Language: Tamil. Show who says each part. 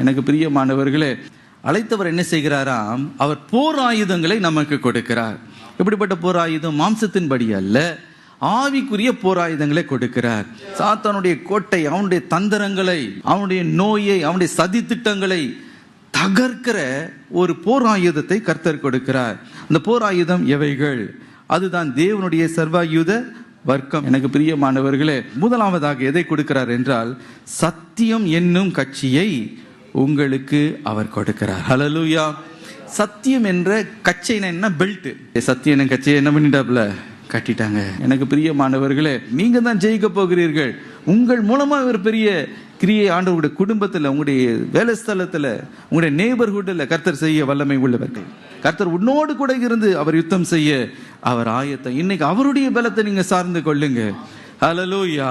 Speaker 1: எனக்கு பிரியமானவர்களே, அழைத்தவர் என்ன செய்கிறாராம்? அவர் போர் ஆயுதங்களை நமக்கு கொடுக்கிறார். எப்படிப்பட்ட போர் ஆயுதம்? மாம்சத்தின்படி அல்ல, ஆவிக்குரிய போராயுதங்களை கொடுக்கிறார். சாத்தானுடைய கோட்டை, அவனுடைய தந்திரங்களை, அவனுடைய நோயை, அவனுடைய சதி திட்டங்களை தகர்க்கிற ஒரு போராயுதத்தை கர்த்தர் கொடுக்கிறார். அந்த போராயுதம் எவைகள்? அதுதான் தேவனுடைய சர்வாயுத வர்க்கம். எனக்கு பிரியமானவர்களே, முதலாவதாக எதை கொடுக்கிறார் என்றால், சத்தியம் என்னும் கட்சியை உங்களுக்கு அவர் கொடுக்கிறார். ஹல்லேலூயா. சத்தியம் என்ற கச்சைனா என்ன? பெல்ட். சத்தியம் என்னும் கட்சியை என்ன பண்ணிட்டாப்ல? கட்டிட்டாங்க. எனக்கு பிரியமானவர்களே, நீங்க தான் ஜெயிக்க போகிறீர்கள். உங்கள் மூலமா ஒரு பெரிய கிரியை ஆண்டவருடைய குடும்பத்தில், உங்களுடைய வேலை ஸ்தலத்தில், உங்களுடைய நெய்பர்ஹுட்ல கர்த்தர் செய்ய வல்லமை உள்ளவர்கள். கர்த்தர் உன்னோடு கூட இருந்து அவர் யுத்தம் செய்ய அவர் ஆயத்தம். இன்னைக்கு அவருடைய பலத்தை நீங்க சார்ந்து கொள்ளுங்க. ஹல்லேலூயா.